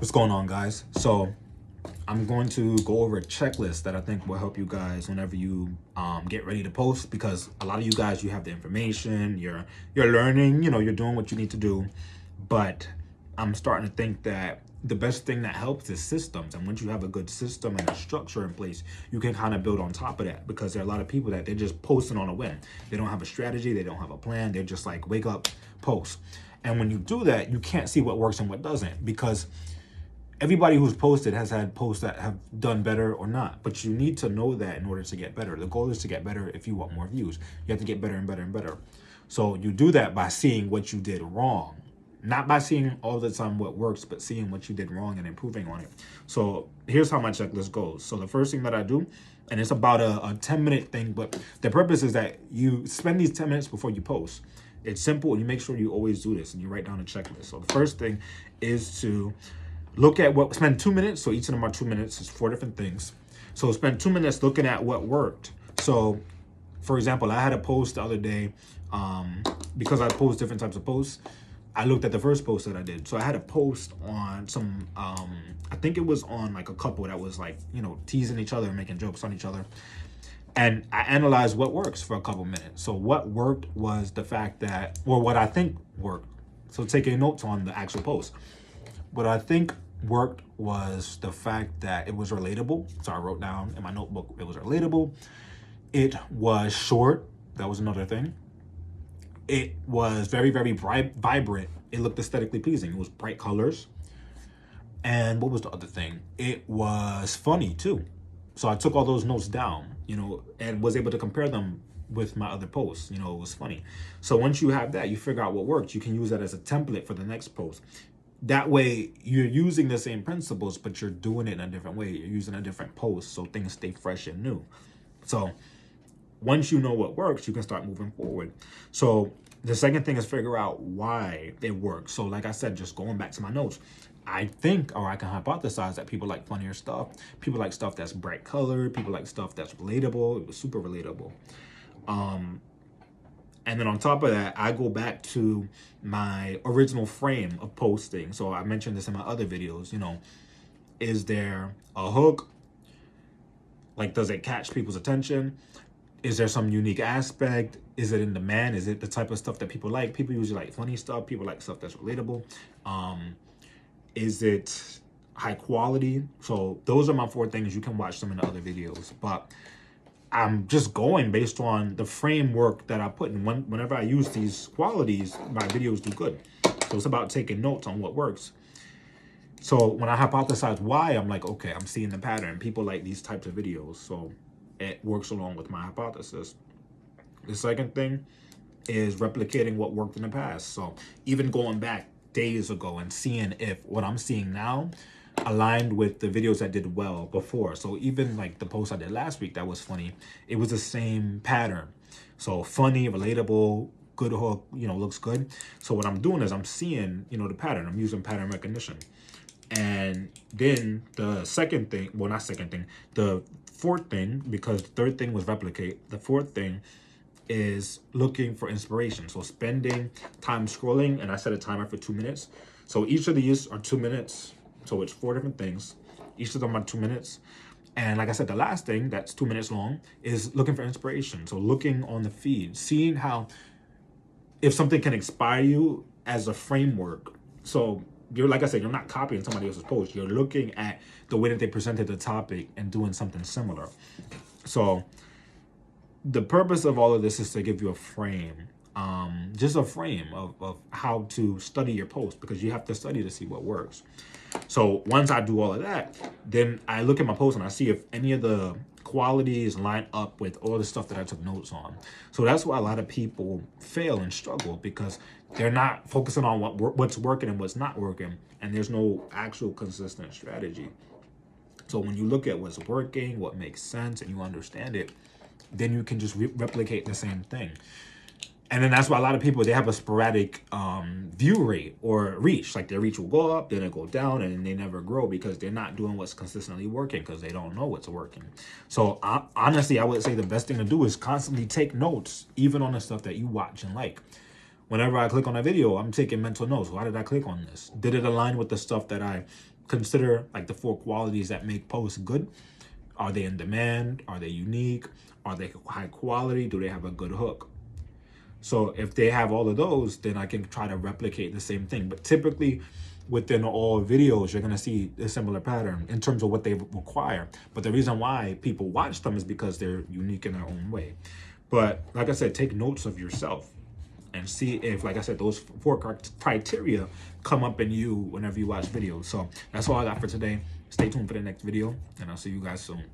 What's going on, guys? So I'm going to go over a checklist that I think will help you guys whenever you get ready to post, because a lot of you guys, you have the information, you're learning, you're doing what you need to do, but I'm starting to think that the best thing that helps is systems. And once you have a good system and a structure in place, you can kind of build on top of that, because there are a lot of people that they're just posting on a whim. They don't have a strategy, they don't have a plan, they're just like, wake up, post. And when you do that, you can't see what works and what doesn't, because everybody who's posted has had posts that have done better or not, but you need to know that in order to get better. The goal is to get better. If you want more views, you have to get better and better and better. So you do that by seeing what you did wrong, not by seeing all the time what works, but seeing what you did wrong and improving on it. So here's how my checklist goes. So the first thing that I do, and it's about a 10-minute thing, but the purpose is that you spend these 10 minutes before you post. It's simple, and you make sure you always do this, and you write down a checklist. So the first thing is to look at spend 2 minutes. So each of them are 2 minutes. It's 4 different things. So spend 2 minutes looking at what worked. So for example, I had a post the other day, because I post different types of posts. I looked at the first post that I did. So I had a post on some, I think it was on like a couple that was like, teasing each other and making jokes on each other. And I analyzed what works for a couple minutes. So what worked was the fact that, or what I think worked. So taking notes on the actual post. What I think worked was the fact that it was relatable. So I wrote down in my notebook, it was relatable. It was short. That was another thing. It was very, very bright, vibrant. It looked aesthetically pleasing. It was bright colors. And what was the other thing? It was funny too. So I took all those notes down, and was able to compare them with my other posts. It was funny. So once you have that, you figure out what works. You can use that as a template for the next post. That way you're using the same principles, but you're doing it in a different way. You're using a different post, so things stay fresh and new. So once you know what works, you can start moving forward. So the second thing is figure out why it works. So like I said, just going back to my notes, I think, or I can hypothesize, that people like funnier stuff. People like stuff that's bright colored. People like stuff that's relatable. It was super relatable. And then on top of that, I go back to my original frame of posting. So I mentioned this in my other videos, is there a hook? Like, does it catch people's attention? Is there some unique aspect? Is it in demand? Is it the type of stuff that people like? People usually like funny stuff. People like stuff that's relatable. Is it high quality? So those are my 4 things. You can watch some in the other videos, but I'm just going based on the framework that I put in. Whenever I use these qualities, my videos do good. So it's about taking notes on what works. So when I hypothesize why, I'm like, okay, I'm seeing the pattern. People like these types of videos, so it works along with my hypothesis. The second thing is replicating what worked in the past. So even going back days ago and seeing if what I'm seeing now aligned with the videos I did well before. So even like the post I did last week that was funny, it was the same pattern. So funny, relatable, good hook, looks good. So what I'm doing is I'm seeing, the pattern. I'm using pattern recognition. And then the second thing, well, not second thing, the fourth thing, because the third thing was replicate. The fourth thing is looking for inspiration. So spending time scrolling, and I set a timer for 2 minutes. So each of these are 2 minutes. So it's 4 different things. Each of them are 2 minutes. And like I said, the last thing that's 2 minutes long is looking for inspiration. So looking on the feed, seeing how, if something can inspire you as a framework. So you're, like I said, you're not copying somebody else's post. You're looking at the way that they presented the topic and doing something similar. So the purpose of all of this is to give you a frame, just a frame of how to study your post, because you have to study to see what works. So once I do all of that, then I look at my post and I see if any of the qualities line up with all the stuff that I took notes on. So that's why a lot of people fail and struggle, because they're not focusing on what's working and what's not working, and there's no actual consistent strategy. So when you look at what's working, what makes sense, and you understand it, then you can just replicate the same thing. And then that's why a lot of people, they have a sporadic view rate or reach. Like their reach will go up, then it go down, and they never grow, because they're not doing what's consistently working, because they don't know what's working. So honestly, I would say the best thing to do is constantly take notes, even on the stuff that you watch and like. Whenever I click on a video, I'm taking mental notes. Why did I click on this? Did it align with the stuff that I consider like the 4 qualities that make posts good. Are they in demand? Are they unique? Are they high quality? Do they have a good hook? So if they have all of those, then I can try to replicate the same thing. But typically within all videos, you're going to see a similar pattern in terms of what they require. But the reason why people watch them is because they're unique in their own way. But like I said, take notes of yourself and see if, like I said, those 4 criteria come up in you whenever you watch videos. So that's all I got for today. Stay tuned for the next video, and I'll see you guys soon.